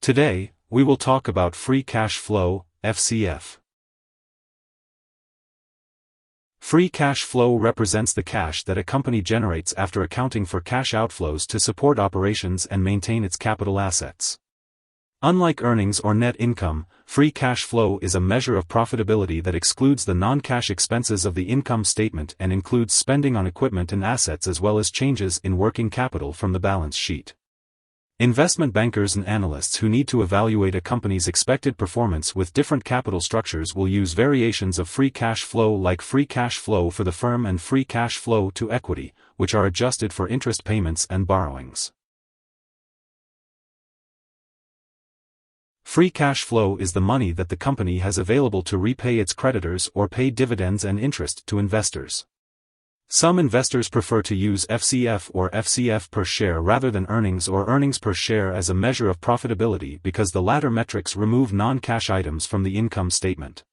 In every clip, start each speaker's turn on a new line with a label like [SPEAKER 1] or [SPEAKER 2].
[SPEAKER 1] Today, we will talk about free cash flow, FCF. Free cash flow represents the cash that a company generates after accounting for cash outflows to support operations and maintain its capital assets. Unlike earnings or net income, free cash flow is a measure of profitability that excludes the non-cash expenses of the income statement and includes spending on equipment and assets as well as changes in working capital from the balance sheet. Investment bankers and analysts who need to evaluate a company's expected performance with different capital structures will use variations of free cash flow like free cash flow for the firm and free cash flow to equity, which are adjusted for interest payments and borrowings. Free cash flow is the money that the company has available to repay its creditors or pay dividends and interest to investors. Some investors prefer to use FCF or FCF per share rather than earnings or earnings per share as a measure of profitability because the latter metrics remove non-cash items from the income statement.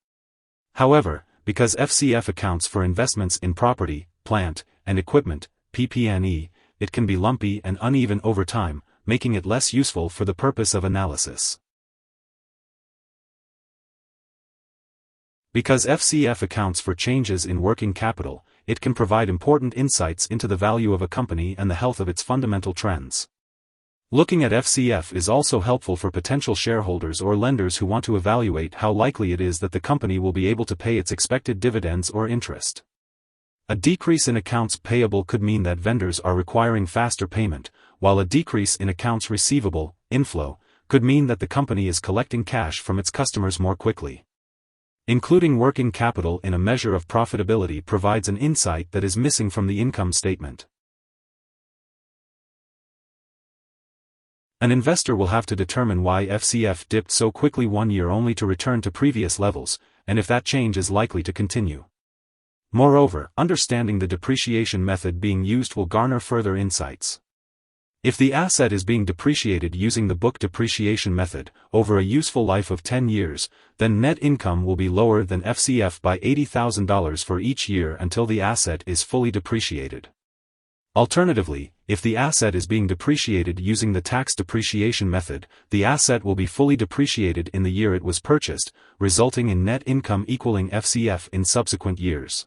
[SPEAKER 1] However, because FCF accounts for investments in property, plant, and equipment, PP&E, it can be lumpy and uneven over time, making it less useful for the purpose of analysis. Because FCF accounts for changes in working capital, it can provide important insights into the value of a company and the health of its fundamental trends. Looking at FCF is also helpful for potential shareholders or lenders who want to evaluate how likely it is that the company will be able to pay its expected dividends or interest. A decrease in accounts payable could mean that vendors are requiring faster payment, while a decrease in accounts receivable, inflow, could mean that the company is collecting cash from its customers more quickly. Including working capital in a measure of profitability provides an insight that is missing from the income statement. An investor will have to determine why FCF dipped so quickly one year only to return to previous levels, and if that change is likely to continue. Moreover, understanding the depreciation method being used will garner further insights. If the asset is being depreciated using the book depreciation method, over a useful life of 10 years, then net income will be lower than FCF by $80,000 for each year until the asset is fully depreciated. Alternatively, if the asset is being depreciated using the tax depreciation method, the asset will be fully depreciated in the year it was purchased, resulting in net income equaling FCF in subsequent years.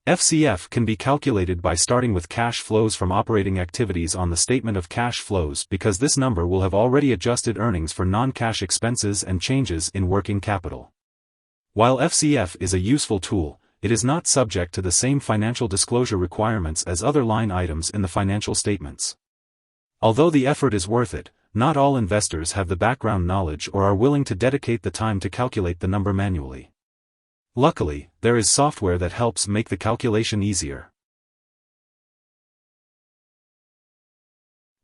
[SPEAKER 1] FCF can be calculated by starting with cash flows from operating activities on the statement of cash flows because this number will have already adjusted earnings for non-cash expenses and changes in working capital. While FCF is a useful tool, it is not subject to the same financial disclosure requirements as other line items in the financial statements. Although the effort is worth it, not all investors have the background knowledge or are willing to dedicate the time to calculate the number manually. Luckily, there is software that helps make the calculation easier.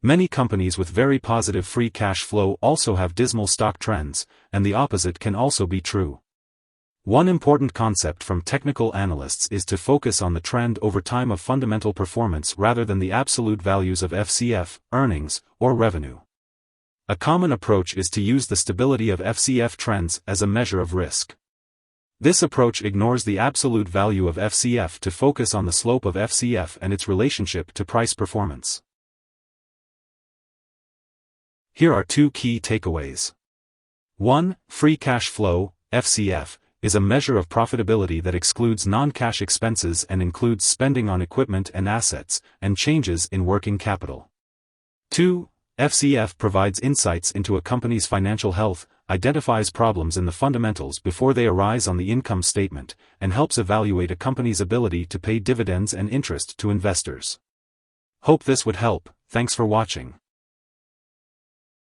[SPEAKER 1] Many companies with very positive free cash flow also have dismal stock trends, and the opposite can also be true. One important concept from technical analysts is to focus on the trend over time of fundamental performance rather than the absolute values of FCF, earnings, or revenue. A common approach is to use the stability of FCF trends as a measure of risk. This approach ignores the absolute value of FCF to focus on the slope of FCF and its relationship to price performance. Here are two key takeaways. 1. Free cash flow, FCF, is a measure of profitability that excludes non-cash expenses and includes spending on equipment and assets, and changes in working capital. 2. FCF provides insights into a company's financial health, identifies problems in the fundamentals before they arise on the income statement, and helps evaluate a company's ability to pay dividends and interest to investors. Hope this would help. Thanks for watching.